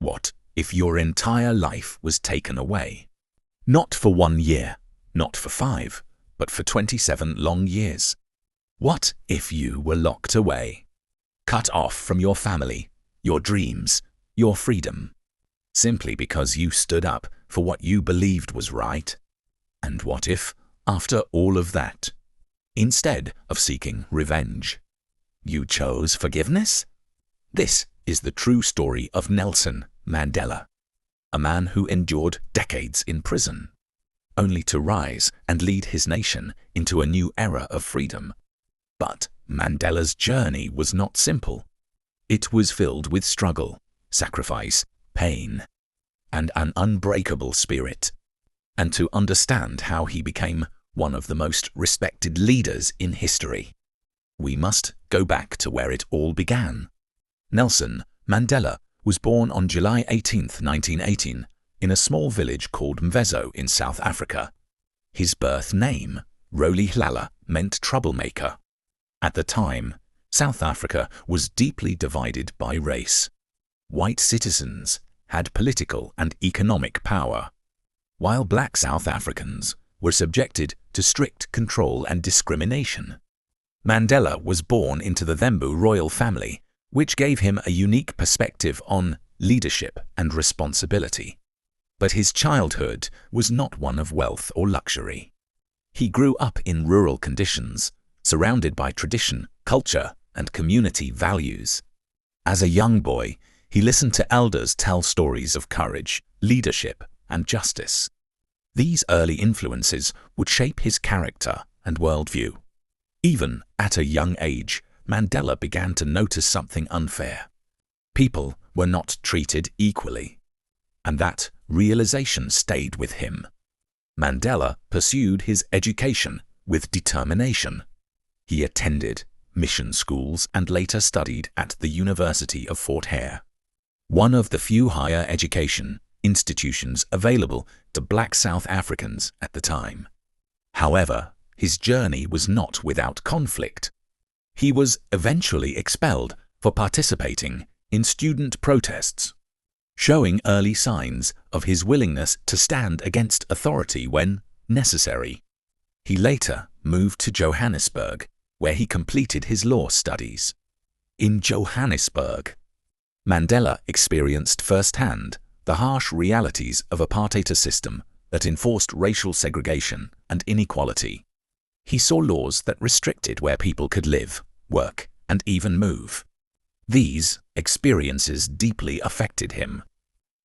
what if your entire life was taken away? Not for 1 year, not for 5, but for 27 long years. What if you were locked away, cut off from your family, your dreams, your freedom, simply because you stood up for what you believed was right? And what if, after all of that, instead of seeking revenge, you chose forgiveness? This is the true story of Nelson Mandela, a man who endured decades in prison, only to rise and lead his nation into a new era of freedom. But Mandela's journey was not simple. It was filled with struggle, sacrifice, pain, and an unbreakable spirit. And to understand how he became one of the most respected leaders in history, we must go back to where it all began. Nelson Mandela was born on July 18, 1918, in a small village called Mvezo in South Africa. His birth name, Rolihlala, meant troublemaker. At the time, South Africa was deeply divided by race. White citizens had political and economic power, while black South Africans were subjected to strict control and discrimination. Mandela was born into the Thembu royal family, which gave him a unique perspective on leadership and responsibility. But his childhood was not one of wealth or luxury. He grew up in rural conditions, surrounded by tradition, culture, and community values. As a young boy, he listened to elders tell stories of courage, leadership, and justice. These early influences would shape his character and worldview. Even at a young age, Mandela began to notice something unfair. People were not treated equally, and that realization stayed with him. Mandela pursued his education with determination. He attended mission schools and later studied at the University of Fort Hare, one of the few higher education institutions available to black South Africans at the time. However, his journey was not without conflict. He was eventually expelled for participating in student protests, showing early signs of his willingness to stand against authority when necessary. He later moved to Johannesburg, where he completed his law studies. In Johannesburg, Mandela experienced firsthand the harsh realities of apartheid system that enforced racial segregation and inequality. He saw laws that restricted where people could live, work, and even move. These experiences deeply affected him.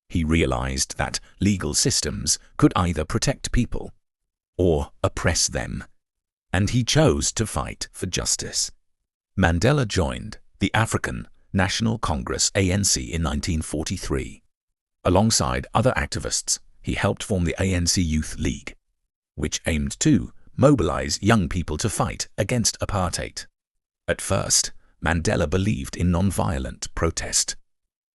He realized that legal systems could either protect people or oppress them, and he chose to fight for justice. Mandela joined the African National Congress ANC in 1943. Alongside other activists, he helped form the ANC Youth League, which aimed to mobilize young people to fight against apartheid. At first, Mandela believed in non-violent protest.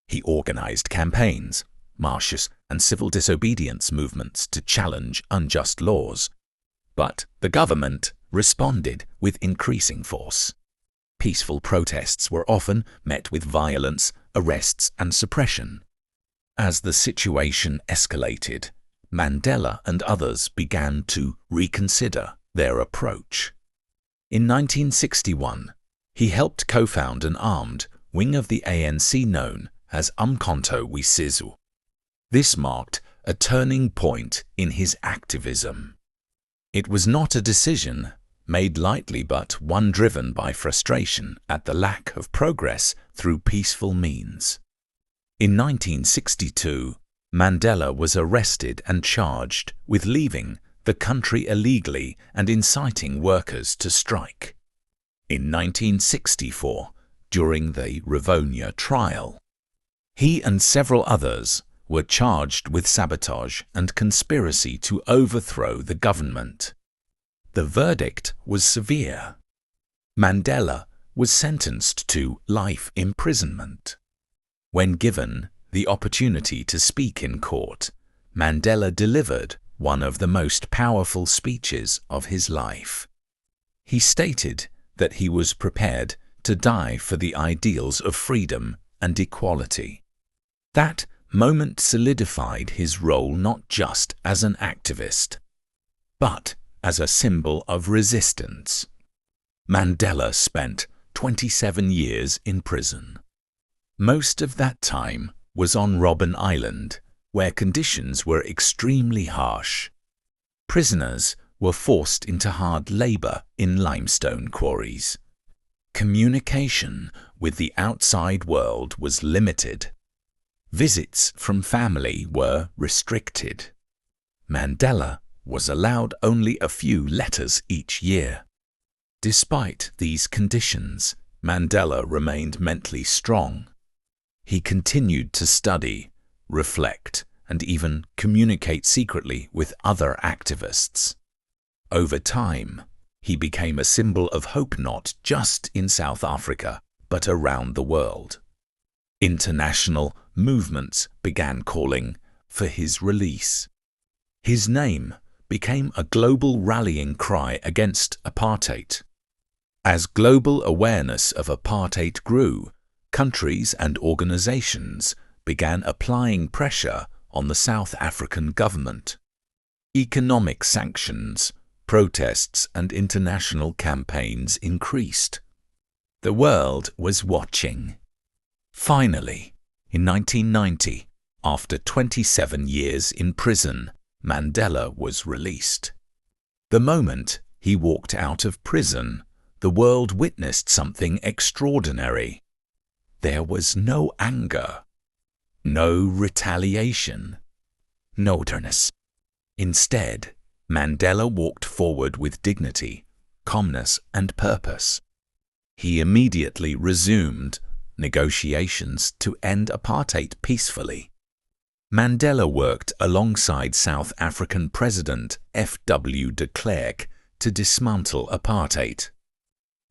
He organized campaigns, marches, and civil disobedience movements to challenge unjust laws. But the government responded with increasing force. Peaceful protests were often met with violence, arrests, and suppression. As the situation escalated, Mandela and others began to reconsider their approach. In 1961, he helped co-found an armed wing of the ANC known as Umkhonto we Sizwe. This marked a turning point in his activism. It was not a decision made lightly, but one driven by frustration at the lack of progress through peaceful means. In 1962, Mandela was arrested and charged with leaving the country illegally and inciting workers to strike. In 1964, during the Rivonia trial, he and several others were charged with sabotage and conspiracy to overthrow the government. The verdict was severe. Mandela was sentenced to life imprisonment. When given the opportunity to speak in court, Mandela delivered one of the most powerful speeches of his life. He stated that he was prepared to die for the ideals of freedom and equality. That moment solidified his role not just as an activist, but as a symbol of resistance. Mandela spent 27 years in prison. Most of that time was on Robben Island, where conditions were extremely harsh. Prisoners were forced into hard labor in limestone quarries. Communication with the outside world was limited. Visits from family were restricted. Mandela was allowed only a few letters each year. Despite these conditions, Mandela remained mentally strong. He continued to study, reflect, and even communicate secretly with other activists. Over time, he became a symbol of hope not just in South Africa, but around the world. International movements began calling for his release. His name became a global rallying cry against apartheid. As global awareness of apartheid grew, countries and organizations began applying pressure on the South African government. Economic sanctions, protests, and international campaigns increased. The world was watching. Finally, in 1990, after 27 years in prison, Mandela was released. The moment he walked out of prison, the world witnessed something extraordinary. There was no anger, no retaliation, no bitterness. Instead, Mandela walked forward with dignity, calmness, and purpose. He immediately resumed negotiations to end apartheid peacefully. Mandela worked alongside South African President F.W. de Klerk to dismantle apartheid.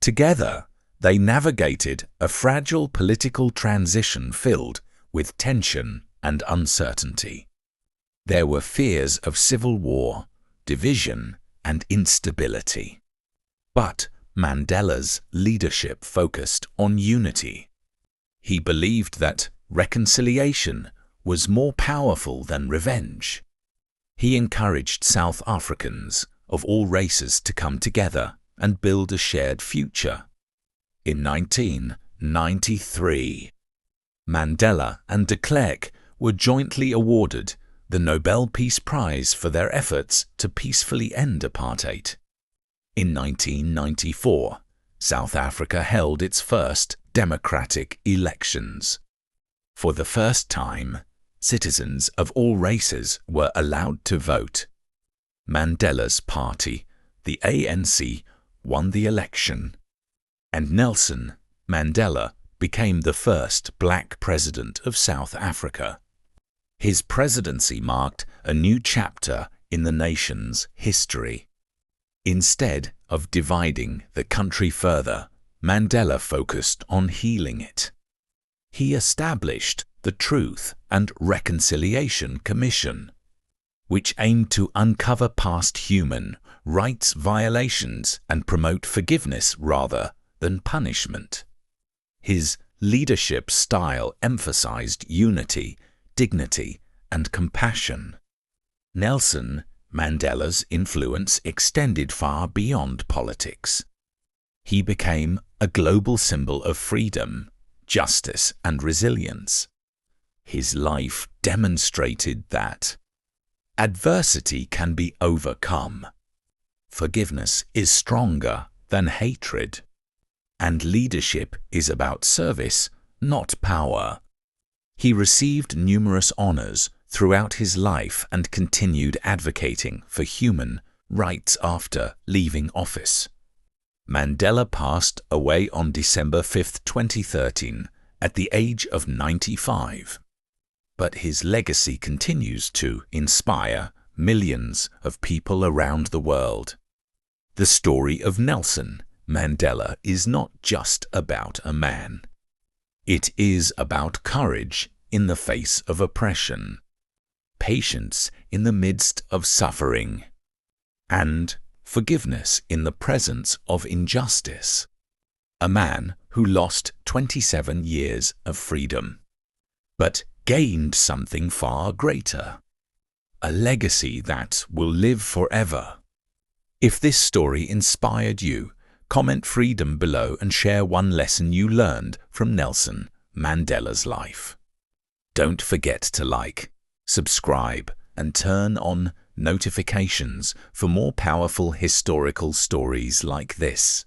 Together, they navigated a fragile political transition filled with tension and uncertainty. There were fears of civil war, division, and instability. But Mandela's leadership focused on unity. He believed that reconciliation was more powerful than revenge. He encouraged South Africans of all races to come together and build a shared future. In 1993, Mandela and de Klerk were jointly awarded the Nobel Peace Prize for their efforts to peacefully end apartheid. In 1994, South Africa held its first democratic elections. For the first time, citizens of all races were allowed to vote. Mandela's party, the ANC, won the election, and Nelson Mandela became the first black president of South Africa. His presidency marked a new chapter in the nation's history. Instead of dividing the country further, Mandela focused on healing it. He established the Truth and Reconciliation Commission, which aimed to uncover past human rights violations and promote forgiveness rather than punishment. His leadership style emphasized unity, dignity, and compassion. Nelson Mandela's influence extended far beyond politics. He became a global symbol of freedom, justice, and resilience. His life demonstrated that adversity can be overcome. Forgiveness is stronger than hatred. And leadership is about service, not power. He received numerous honors throughout his life and continued advocating for human rights after leaving office. Mandela passed away on December 5, 2013, at the age of 95. But his legacy continues to inspire millions of people around the world. The story of Nelson Mandela is not just about a man. It is about courage in the face of oppression, patience in the midst of suffering, and forgiveness in the presence of injustice. A man who lost 27 years of freedom, but gained something far greater. A legacy that will live forever. If this story inspired you, comment freedom below and share one lesson you learned from Nelson Mandela's life. Don't forget to like, subscribe, and turn on notifications for more powerful historical stories like this.